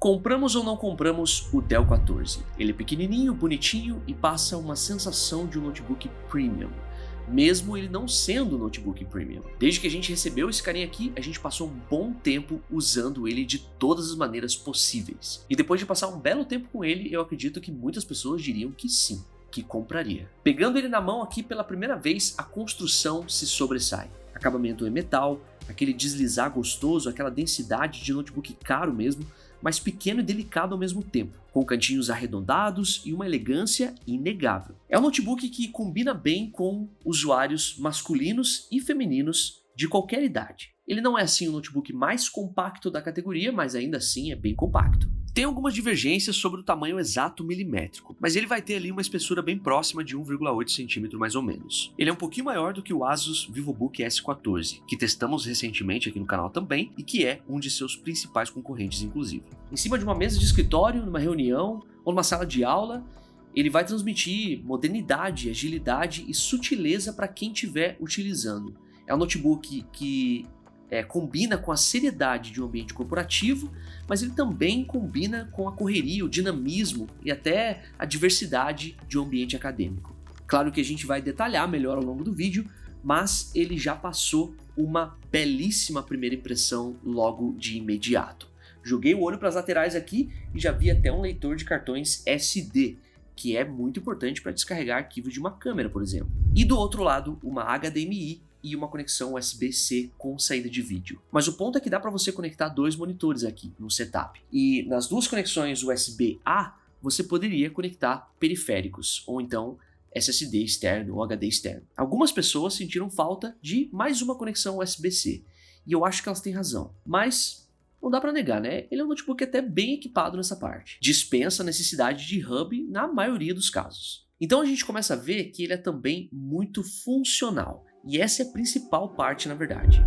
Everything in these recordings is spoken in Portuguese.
Compramos ou não compramos o Dell 14? Ele é pequenininho, bonitinho e passa uma sensação de um notebook premium, mesmo ele não sendo um notebook premium. Desde que a gente recebeu esse carinha aqui, a gente passou um bom tempo usando ele de todas as maneiras possíveis. E depois de passar um belo tempo com ele, eu acredito que muitas pessoas diriam que sim, que compraria. Pegando ele na mão aqui pela primeira vez, a construção se sobressai. Acabamento em metal, aquele deslizar gostoso, aquela densidade de notebook caro mesmo, mas pequeno e delicado ao mesmo tempo, com cantinhos arredondados e uma elegância inegável. É um notebook que combina bem com usuários masculinos e femininos de qualquer idade. Ele não é assim o notebook mais compacto da categoria, mas ainda assim é bem compacto. Tem algumas divergências sobre o tamanho exato milimétrico, mas ele vai ter ali uma espessura bem próxima de 1,8 cm mais ou menos. Ele é um pouquinho maior do que o Asus VivoBook S14, que testamos recentemente aqui no canal também e que é um de seus principais concorrentes inclusive. Em cima de uma mesa de escritório, numa reunião ou numa sala de aula, ele vai transmitir modernidade, agilidade e sutileza para quem estiver utilizando. É um notebook que combina com a seriedade de um ambiente corporativo, mas ele também combina com a correria, o dinamismo e até a diversidade de um ambiente acadêmico. Claro que a gente vai detalhar melhor ao longo do vídeo, mas ele já passou uma belíssima primeira impressão logo de imediato. Joguei o olho para as laterais aqui e já vi até um leitor de cartões SD, que é muito importante para descarregar arquivos de uma câmera, por exemplo. E do outro lado, uma HDMI e uma conexão USB-C com saída de vídeo. Mas o ponto é que dá para você conectar dois monitores aqui no setup. E nas duas conexões USB-A, você poderia conectar periféricos, ou então SSD externo ou HD externo. Algumas pessoas sentiram falta de mais uma conexão USB-C, e eu acho que elas têm razão. Mas não dá para negar, né? Ele é um notebook até bem equipado nessa parte. Dispensa a necessidade de hub na maioria dos casos. Então a gente começa a ver que ele é também muito funcional. E essa é a principal parte, na verdade.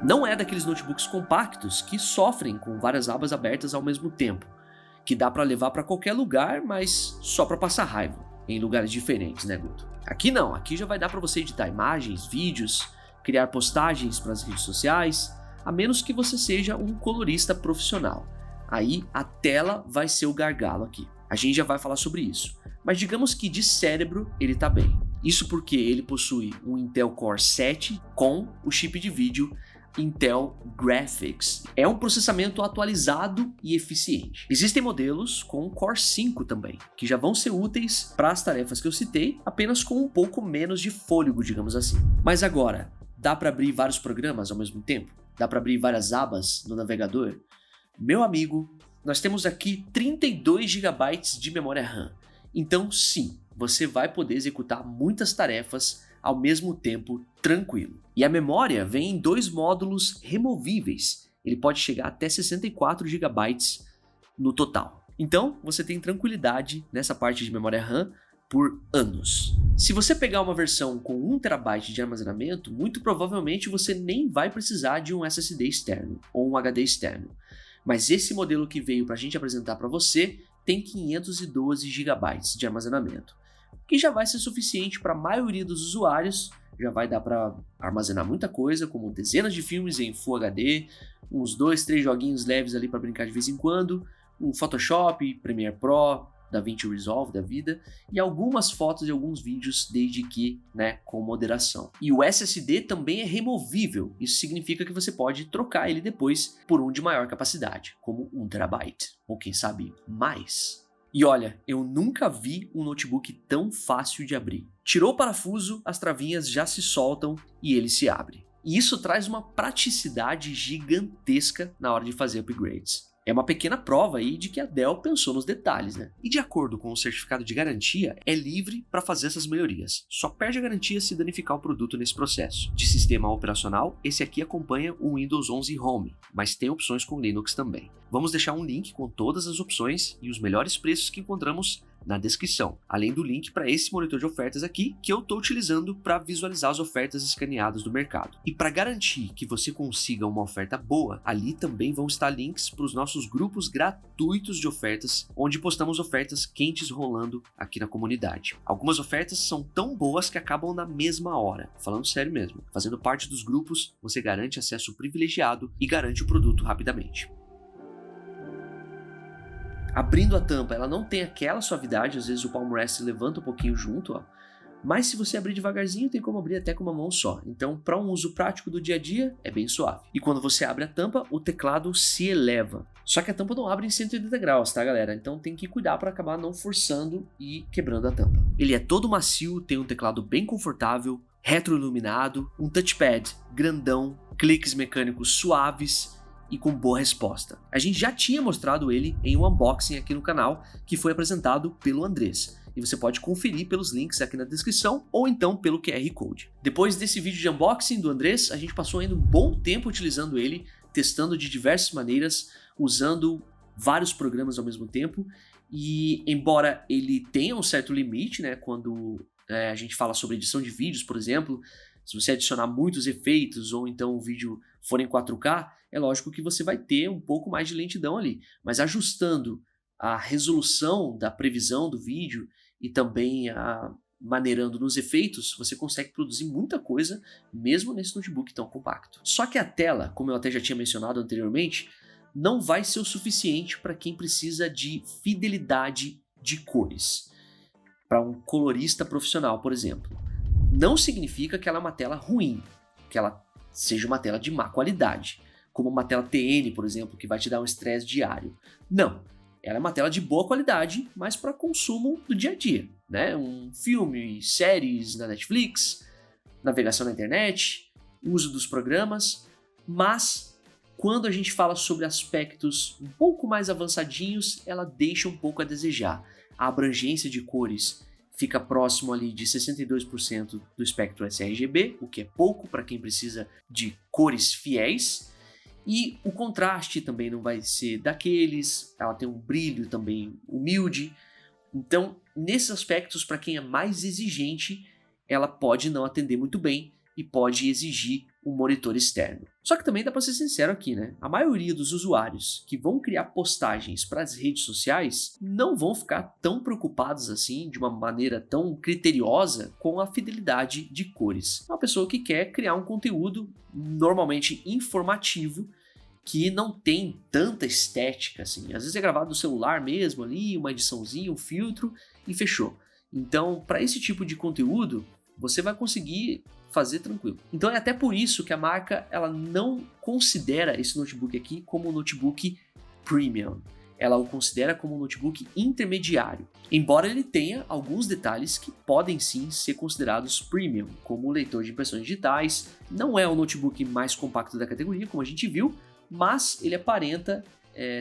Não é daqueles notebooks compactos que sofrem com várias abas abertas ao mesmo tempo, que dá para levar para qualquer lugar, mas só para passar raiva, em lugares diferentes, né, Guto? Aqui não, aqui já vai dar para você editar imagens, vídeos, criar postagens para as redes sociais, a menos que você seja um colorista profissional. Aí a tela vai ser o gargalo aqui. A gente já vai falar sobre isso. Mas digamos que de cérebro ele tá bem. Isso porque ele possui um Intel Core 7 com o chip de vídeo Intel Graphics. É um processamento atualizado e eficiente. Existem modelos com Core 5 também, que já vão ser úteis para as tarefas que eu citei, apenas com um pouco menos de fôlego, digamos assim. Mas agora, dá para abrir vários programas ao mesmo tempo? Dá para abrir várias abas no navegador? Meu amigo, nós temos aqui 32 GB de memória RAM. Então sim, você vai poder executar muitas tarefas ao mesmo tempo tranquilo. E a memória vem em dois módulos removíveis. Ele pode chegar até 64 GB no total. Então você tem tranquilidade nessa parte de memória RAM por anos. Se você pegar uma versão com 1 TB de armazenamento, muito provavelmente você nem vai precisar de um SSD externo ou um HD externo. Mas esse modelo que veio para a gente apresentar para você tem 512 GB de armazenamento, que já vai ser suficiente para a maioria dos usuários, já vai dar para armazenar muita coisa, como dezenas de filmes em Full HD, uns 2, 3 joguinhos leves ali para brincar de vez em quando, um Photoshop, Premiere Pro, DaVinci Resolve da vida, e algumas fotos e alguns vídeos, desde que, com moderação. E o SSD também é removível, isso significa que você pode trocar ele depois por um de maior capacidade, como 1 TB, ou quem sabe mais. E olha, eu nunca vi um notebook tão fácil de abrir. Tirou o parafuso, as travinhas já se soltam e ele se abre. E isso traz uma praticidade gigantesca na hora de fazer upgrades. É uma pequena prova aí de que a Dell pensou nos detalhes, né? E de acordo com o certificado de garantia, é livre para fazer essas melhorias. Só perde a garantia se danificar o produto nesse processo. De sistema operacional, esse aqui acompanha o Windows 11 Home, mas tem opções com Linux também. Vamos deixar um link com todas as opções e os melhores preços que encontramos na descrição, além do link para esse monitor de ofertas aqui que eu estou utilizando para visualizar as ofertas escaneadas do mercado. E para garantir que você consiga uma oferta boa, ali também vão estar links para os nossos grupos gratuitos de ofertas, onde postamos ofertas quentes rolando aqui na comunidade. Algumas ofertas são tão boas que acabam na mesma hora, falando sério mesmo. Fazendo parte dos grupos, você garante acesso privilegiado e garante o produto rapidamente. Abrindo a tampa, ela não tem aquela suavidade, às vezes o palm rest levanta um pouquinho junto, ó. Mas se você abrir devagarzinho, tem como abrir até com uma mão só. Então, para um uso prático do dia a dia, é bem suave. E quando você abre a tampa, o teclado se eleva. Só que a tampa não abre em 180 graus, tá, galera? Então tem que cuidar para acabar não forçando e quebrando a tampa. Ele é todo macio, tem um teclado bem confortável, retroiluminado, um touchpad grandão, cliques mecânicos suaves e com boa resposta. A gente já tinha mostrado ele em um unboxing aqui no canal, que foi apresentado pelo Andrés. E você pode conferir pelos links aqui na descrição ou então pelo QR Code. Depois desse vídeo de unboxing do Andrés, a gente passou ainda um bom tempo utilizando ele, testando de diversas maneiras, usando vários programas ao mesmo tempo. E embora ele tenha um certo limite, né, quando a gente fala sobre edição de vídeos, por exemplo, se você adicionar muitos efeitos ou então o vídeo for em 4K, é lógico que você vai ter um pouco mais de lentidão ali. Mas ajustando a resolução da previsão do vídeo e também maneirando nos efeitos, você consegue produzir muita coisa mesmo nesse notebook tão compacto. Só que a tela, como eu até já tinha mencionado anteriormente, não vai ser o suficiente para quem precisa de fidelidade de cores. Para um colorista profissional, por exemplo. Não significa que ela é uma tela ruim, que ela seja uma tela de má qualidade, como uma tela TN, por exemplo, que vai te dar um estresse diário. Não. Ela é uma tela de boa qualidade, mas para consumo do dia a dia, né? Um filme, séries na Netflix, navegação na internet, uso dos programas, mas quando a gente fala sobre aspectos um pouco mais avançadinhos, ela deixa um pouco a desejar. A abrangência de cores fica próximo ali de 62% do espectro sRGB, o que é pouco para quem precisa de cores fiéis. E o contraste também não vai ser daqueles, ela tem um brilho também humilde. Então, nesses aspectos, para quem é mais exigente, ela pode não atender muito bem e pode exigir um monitor externo. Só que também dá para ser sincero aqui, né? A maioria dos usuários que vão criar postagens para as redes sociais não vão ficar tão preocupados assim, de uma maneira tão criteriosa, com a fidelidade de cores. É uma pessoa que quer criar um conteúdo normalmente informativo, que não tem tanta estética assim. Às vezes é gravado no celular mesmo ali, uma ediçãozinha, um filtro e fechou. Então, para esse tipo de conteúdo, você vai conseguir fazer tranquilo. Então é até por isso que a marca ela não considera esse notebook aqui como um notebook premium. Ela o considera como um notebook intermediário. Embora ele tenha alguns detalhes que podem sim ser considerados premium, como o leitor de impressões digitais. Não é o notebook mais compacto da categoria, como a gente viu, mas ele aparenta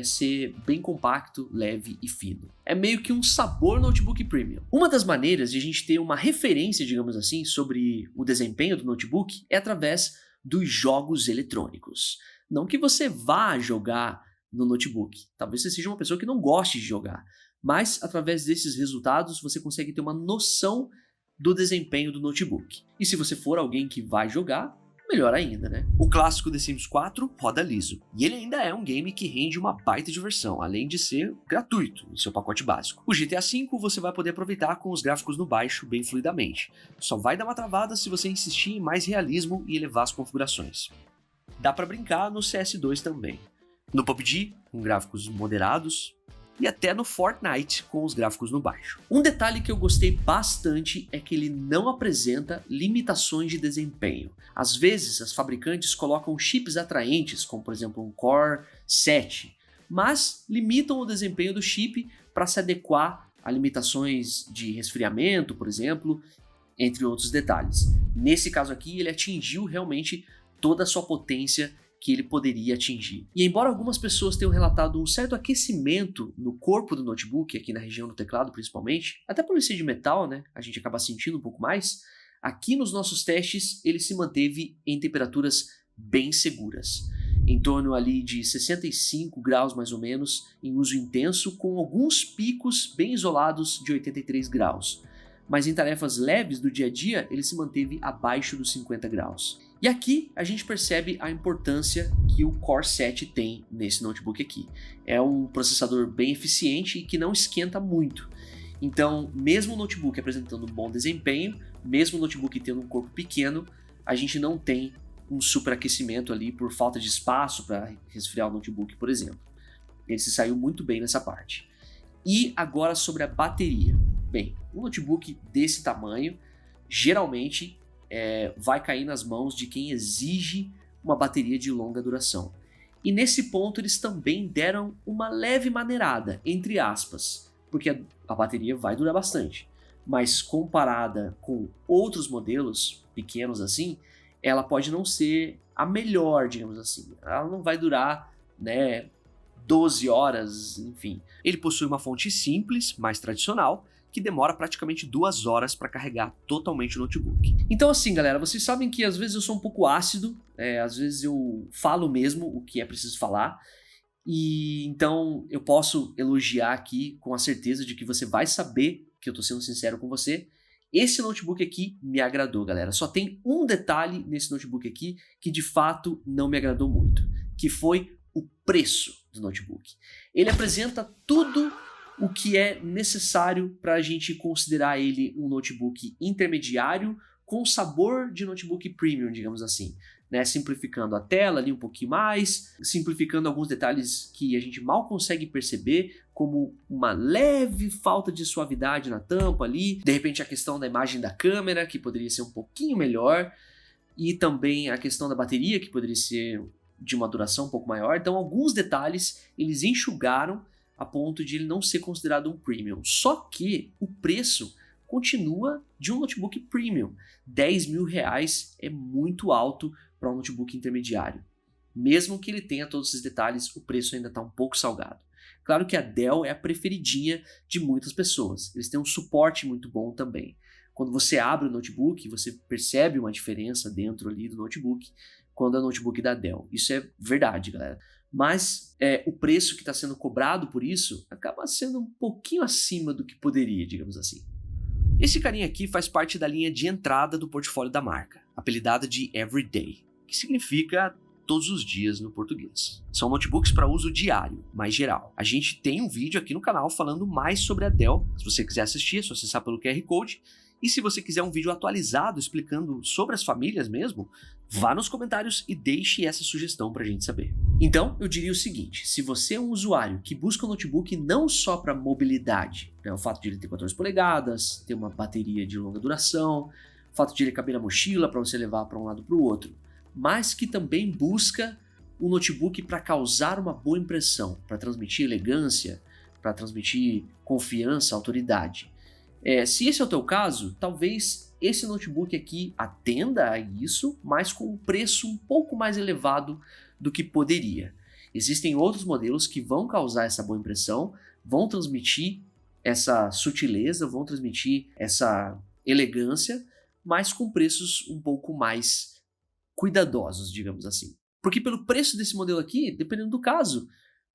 ser bem compacto, leve e fino. É meio que um sabor notebook premium. Uma das maneiras de a gente ter uma referência, digamos assim, sobre o desempenho do notebook é através dos jogos eletrônicos. Não que você vá jogar no notebook, talvez você seja uma pessoa que não goste de jogar, mas através desses resultados você consegue ter uma noção do desempenho do notebook. E se você for alguém que vai jogar, melhor ainda, né? O clássico The Sims 4 roda liso, e ele ainda é um game que rende uma baita diversão, além de ser gratuito em seu pacote básico. O GTA V você vai poder aproveitar com os gráficos no baixo bem fluidamente. Só vai dar uma travada se você insistir em mais realismo e elevar as configurações. Dá pra brincar no CS2 também. No PUBG, com gráficos moderados, e até no Fortnite com os gráficos no baixo. Um detalhe que eu gostei bastante é que ele não apresenta limitações de desempenho. Às vezes as fabricantes colocam chips atraentes, como por exemplo um Core 7, mas limitam o desempenho do chip para se adequar a limitações de resfriamento, por exemplo, entre outros detalhes. Nesse caso aqui ele atingiu realmente toda a sua potência que ele poderia atingir. E embora algumas pessoas tenham relatado um certo aquecimento no corpo do notebook, aqui na região do teclado principalmente, até por ele ser de metal, né, a gente acaba sentindo um pouco mais, aqui nos nossos testes ele se manteve em temperaturas bem seguras. em torno ali de 65 graus mais ou menos em uso intenso, com alguns picos bem isolados de 83 graus. Mas em tarefas leves do dia a dia, ele se manteve abaixo dos 50 graus. E aqui a gente percebe a importância que o Core 7 tem nesse notebook aqui. É um processador bem eficiente e que não esquenta muito. Então, mesmo o notebook apresentando um bom desempenho, mesmo o notebook tendo um corpo pequeno, a gente não tem um superaquecimento ali por falta de espaço para resfriar o notebook, por exemplo. Ele se saiu muito bem nessa parte. E agora sobre a bateria. Bem, um notebook desse tamanho geralmente vai cair nas mãos de quem exige uma bateria de longa duração. E nesse ponto eles também deram uma leve maneirada, entre aspas, porque a bateria vai durar bastante. Mas comparada com outros modelos pequenos assim, ela pode não ser a melhor, digamos assim. Ela não vai durar, 12 horas, enfim. Ele possui uma fonte simples, mais tradicional, que demora praticamente 2 horas para carregar totalmente o notebook. Então assim, galera, vocês sabem que às vezes eu sou um pouco ácido, às vezes eu falo mesmo o que é preciso falar, e então eu posso elogiar aqui com a certeza de que você vai saber que eu tô sendo sincero com você. Esse notebook aqui me agradou, galera. Só tem um detalhe nesse notebook aqui que de fato não me agradou muito, que foi o preço do notebook. Ele apresenta tudo o que é necessário para a gente considerar ele um notebook intermediário com sabor de notebook premium, digamos assim. Simplificando a tela ali um pouquinho mais, simplificando alguns detalhes que a gente mal consegue perceber, como uma leve falta de suavidade na tampa ali, de repente a questão da imagem da câmera, que poderia ser um pouquinho melhor, e também a questão da bateria, que poderia ser de uma duração um pouco maior. Então alguns detalhes eles enxugaram a ponto de ele não ser considerado um premium. Só que o preço continua de um notebook premium. R$10.000 é muito alto para um notebook intermediário. Mesmo que ele tenha todos esses detalhes, o preço ainda está um pouco salgado. Claro que a Dell é a preferidinha de muitas pessoas. Eles têm um suporte muito bom também. Quando você abre o notebook, você percebe uma diferença dentro ali do notebook quando é o notebook da Dell. Isso é verdade, galera. Mas o preço que está sendo cobrado por isso acaba sendo um pouquinho acima do que poderia, digamos assim. Esse carinha aqui faz parte da linha de entrada do portfólio da marca, apelidada de Everyday, que significa todos os dias no português. São notebooks para uso diário, mais geral. A gente tem um vídeo aqui no canal falando mais sobre a Dell. Se você quiser assistir, é só acessar pelo QR Code. E se você quiser um vídeo atualizado explicando sobre as famílias mesmo, vá nos comentários e deixe essa sugestão para a gente saber. Então, eu diria o seguinte, se você é um usuário que busca um notebook não só para mobilidade, o fato de ele ter 14 polegadas, ter uma bateria de longa duração, o fato de ele caber na mochila para você levar para um lado para o outro, mas que também busca um notebook para causar uma boa impressão, para transmitir elegância, para transmitir confiança, autoridade. Se esse é o teu caso, talvez esse notebook aqui atenda a isso, mas com um preço um pouco mais elevado do que poderia. Existem outros modelos que vão causar essa boa impressão, vão transmitir essa sutileza, vão transmitir essa elegância, mas com preços um pouco mais cuidadosos, digamos assim. Porque pelo preço desse modelo aqui, dependendo do caso,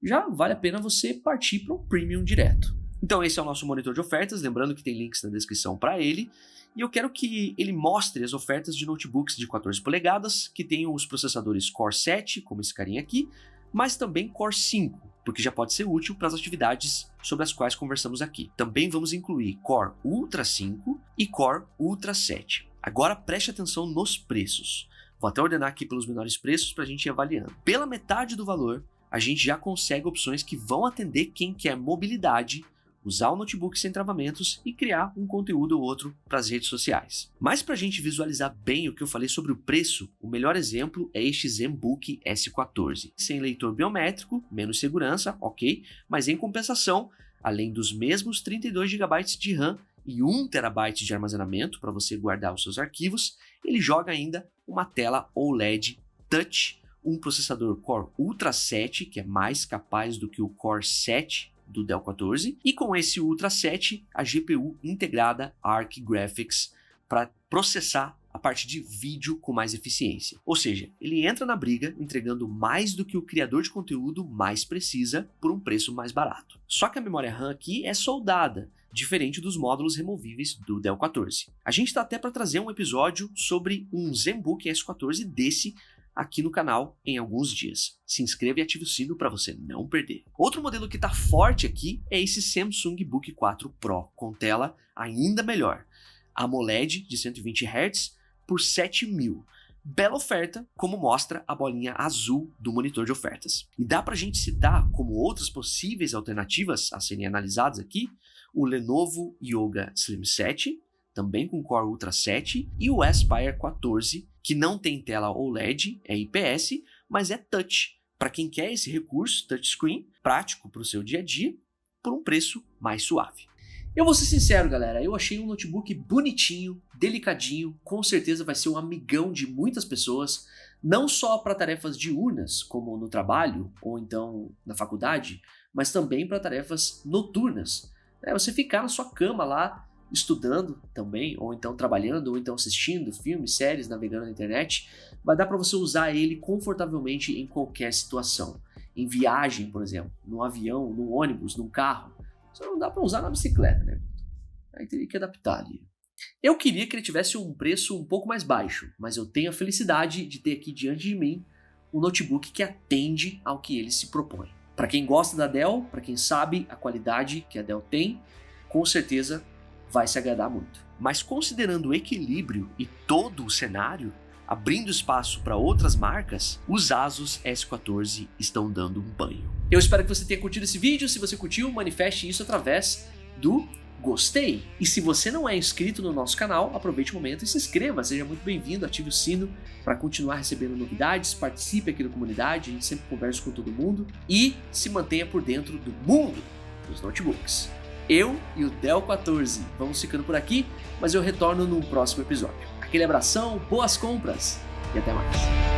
já vale a pena você partir para um premium direto. Então esse é o nosso monitor de ofertas, lembrando que tem links na descrição para ele, e eu quero que ele mostre as ofertas de notebooks de 14 polegadas, que tenham os processadores Core 7, como esse carinha aqui, mas também Core 5, porque já pode ser útil para as atividades sobre as quais conversamos aqui. Também vamos incluir Core Ultra 5 e Core Ultra 7. Agora preste atenção nos preços. Vou até ordenar aqui pelos menores preços para a gente ir avaliando. Pela metade do valor, a gente já consegue opções que vão atender quem quer mobilidade, usar o notebook sem travamentos e criar um conteúdo ou outro para as redes sociais. Mas para a gente visualizar bem o que eu falei sobre o preço, o melhor exemplo é este ZenBook S14. Sem leitor biométrico, menos segurança, ok, mas em compensação, além dos mesmos 32 GB de RAM e 1 TB de armazenamento para você guardar os seus arquivos, ele joga ainda uma tela OLED Touch, um processador Core Ultra 7, que é mais capaz do que o Core 7 do Dell 14, e com esse Ultra 7, a GPU integrada Arc Graphics para processar a parte de vídeo com mais eficiência. Ou seja, ele entra na briga entregando mais do que o criador de conteúdo mais precisa por um preço mais barato. Só que a memória RAM aqui é soldada, diferente dos módulos removíveis do Dell 14. A gente está até para trazer um episódio sobre um ZenBook S14 desse aqui no canal em alguns dias. Se inscreva e ative o sino para você não perder. Outro modelo que está forte aqui é esse Samsung Book 4 Pro, com tela ainda melhor. AMOLED de 120 Hz por 7.000. Bela oferta, como mostra a bolinha azul do monitor de ofertas. E dá pra gente citar como outras possíveis alternativas a serem analisadas aqui, o Lenovo Yoga Slim 7, também com Core Ultra 7, e o Aspire 14, que não tem tela OLED, é IPS, mas é touch, para quem quer esse recurso touchscreen, prático para o seu dia a dia, por um preço mais suave. Eu vou ser sincero, galera, eu achei um notebook bonitinho, delicadinho, com certeza vai ser um amigão de muitas pessoas, não só para tarefas diurnas, como no trabalho ou então na faculdade, mas também para tarefas noturnas. Você ficar na sua cama lá, estudando também, ou então trabalhando, ou então assistindo filmes, séries, navegando na internet, vai dar para você usar ele confortavelmente em qualquer situação. Em viagem, por exemplo, num avião, num ônibus, num carro. Só não dá para usar na bicicleta, né? Aí teria que adaptar ali. Eu queria que ele tivesse um preço um pouco mais baixo, mas eu tenho a felicidade de ter aqui diante de mim um notebook que atende ao que ele se propõe. Para quem gosta da Dell, para quem sabe a qualidade que a Dell tem, com certeza vai se agradar muito. Mas considerando o equilíbrio e todo o cenário, abrindo espaço para outras marcas, os Asus S14 estão dando um banho. Eu espero que você tenha curtido esse vídeo. Se você curtiu, manifeste isso através do gostei. E se você não é inscrito no nosso canal, aproveite o momento e se inscreva. Seja muito bem-vindo, ative o sino para continuar recebendo novidades, participe aqui da comunidade, a gente sempre conversa com todo mundo e se mantenha por dentro do mundo dos notebooks. Eu e o Dell 14 vamos ficando por aqui, mas eu retorno no próximo episódio. Aquele abração, boas compras e até mais.